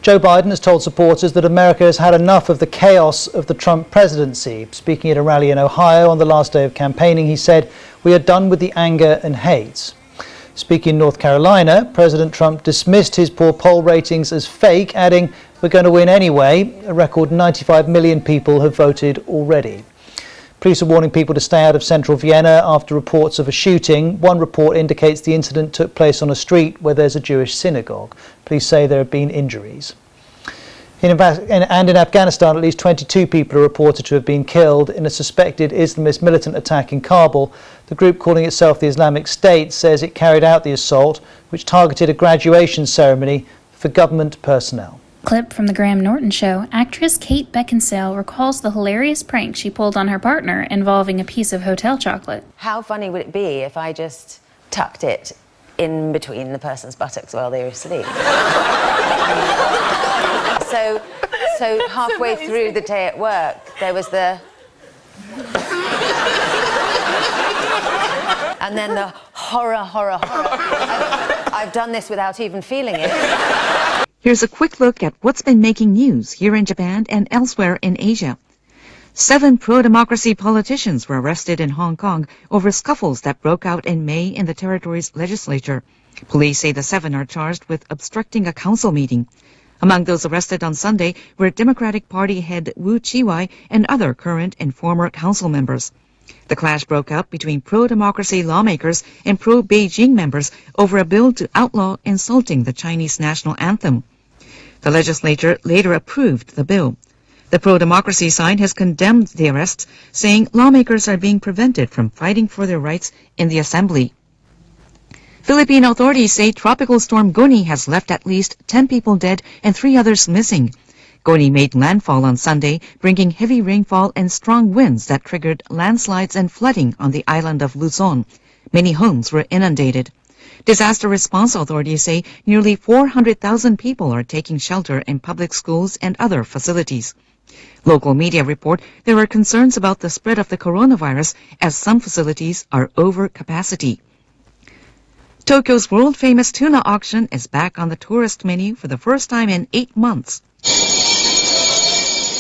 Joe Biden has told supporters that America has had enough of the chaos of the Trump presidency. Speaking at a rally in Ohio on the last day of campaigning, he said, "We are done with the anger and hate." Speaking in North Carolina, President Trump dismissed his poor poll ratings as fake, adding, "We're going to win anyway. A record 95 million people have voted already." Police are warning people to stay out of central Vienna after reports of a shooting. One report indicates the incident took place on a street where there's a Jewish synagogue. Police say there have been injuries. In Afghanistan, at least 22 people are reported to have been killed in a suspected Islamist militant attack in Kabul. The group calling itself the Islamic State says it carried out the assault, which targeted a graduation ceremony for government personnel. Clip from The Graham Norton Show. Actress Kate Beckinsale recalls the hilarious prank she pulled on her partner involving a piece of hotel chocolate. How funny would it be if I just tucked it in between the person's buttocks while they were asleep? So halfway through the day at work, there was the... and then the horror. I've done this without even feeling it. Here's a quick look at what's been making news here in Japan and elsewhere in Asia. 7 pro-democracy politicians were arrested in Hong Kong over scuffles that broke out in May in the territory's legislature. Police say the 7 are charged with obstructing a council meeting. Among those arrested on Sunday were Democratic Party head Wu Chi-wai and other current and former council members. The clash broke out between pro-democracy lawmakers and pro-Beijing members over a bill to outlaw insulting the Chinese national anthem. The legislature later approved the bill. The pro-democracy side has condemned the arrests, saying lawmakers are being prevented from fighting for their rights in the assembly. Philippine authorities say Tropical Storm Goni has left at least 10 people dead and 3 others missing. Goni made landfall on Sunday, bringing heavy rainfall and strong winds that triggered landslides and flooding on the island of Luzon. Many homes were inundated. Disaster response authorities say nearly 400,000 people are taking shelter in public schools and other facilities. Local media report there are concerns about the spread of the coronavirus as some facilities are over capacity. Tokyo's world-famous tuna auction is back on the tourist menu for the first time in 8 months.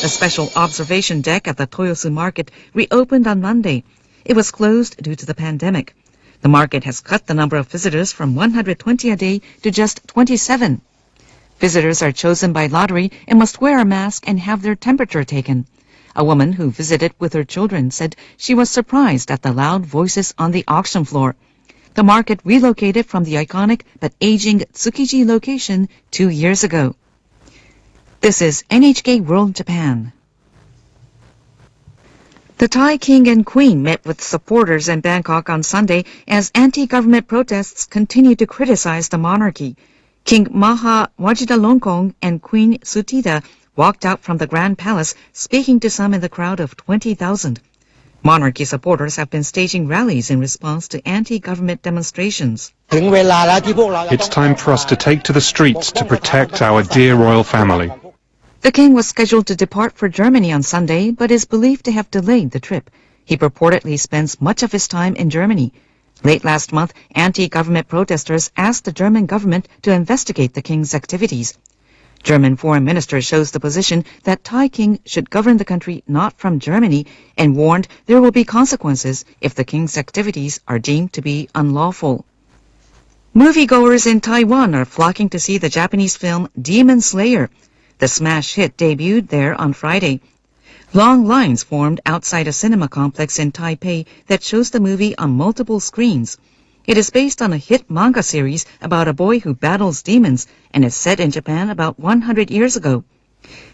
A special observation deck at the Toyosu market reopened on Monday. It was closed due to the pandemic. The market has cut the number of visitors from 120 a day to just 27. Visitors are chosen by lottery and must wear a mask and have their temperature taken. A woman who visited with her children said she was surprised at the loud voices on the auction floor. The market relocated from the iconic but aging Tsukiji location 2 years ago. This is NHK World Japan. The Thai king and queen met with supporters in Bangkok on Sunday as anti-government protests continue to criticize the monarchy. King Maha Vajiralongkorn and Queen Suthida walked out from the Grand Palace, speaking to some in the crowd of 20,000. Monarchy supporters have been staging rallies in response to anti-government demonstrations. It's time for us to take to the streets to protect our dear royal family. The king was scheduled to depart for Germany on Sunday, but is believed to have delayed the trip. He purportedly spends much of his time in Germany. Late last month, anti-government protesters asked the German government to investigate the king's activities. German foreign minister shows the position that Thai king should govern the country not from Germany and warned there will be consequences if the king's activities are deemed to be unlawful. Moviegoers in Taiwan are flocking to see the Japanese film Demon Slayer. The smash hit debuted there on Friday. Long lines formed outside a cinema complex in Taipei that shows the movie on multiple screens. It is based on a hit manga series about a boy who battles demons and is set in Japan about 100 years ago.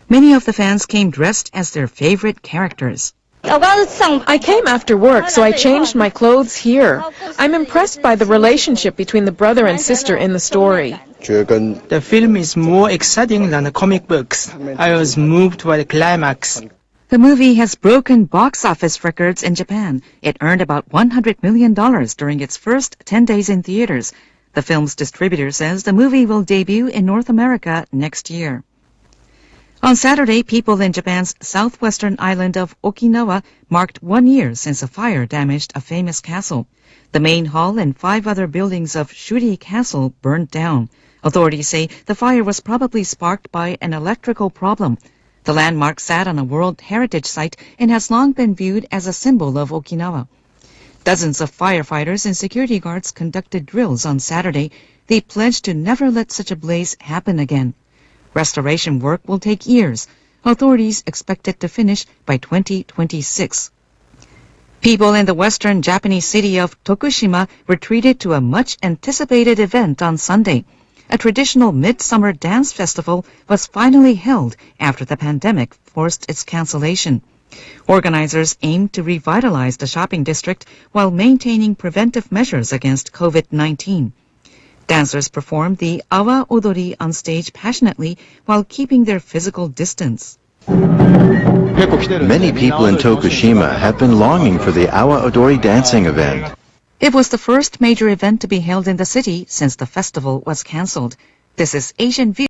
Many of the fans came dressed as their favorite characters. I came after work, so I changed my clothes here. I'm impressed by the relationship between the brother and sister in the story. The film is more exciting than the comic books. I was moved by the climax. The movie has broken box office records in Japan. It earned about $100 million during its first 10 days in theaters. The film's distributor says the movie will debut in North America next year. On Saturday, people in Japan's southwestern island of Okinawa marked 1 year since a fire damaged a famous castle. The main hall and 5 other buildings of Shuri Castle burned down. Authorities say the fire was probably sparked by an electrical problem. The landmark sat on a World Heritage Site and has long been viewed as a symbol of Okinawa. Dozens of firefighters and security guards conducted drills on Saturday. They pledged to never let such a blaze happen again. Restoration work will take years. Authorities expect it to finish by 2026. People in the western Japanese city of Tokushima were treated to a much-anticipated event on Sunday. A traditional midsummer dance festival was finally held after the pandemic forced its cancellation. Organizers aimed to revitalize the shopping district while maintaining preventive measures against COVID-19. Dancers performed the awa odori on stage passionately while keeping their physical distance. Many people in Tokushima have been longing for the awa odori dancing event. It was the first major event to be held in the city since the festival was cancelled. This is Asian View.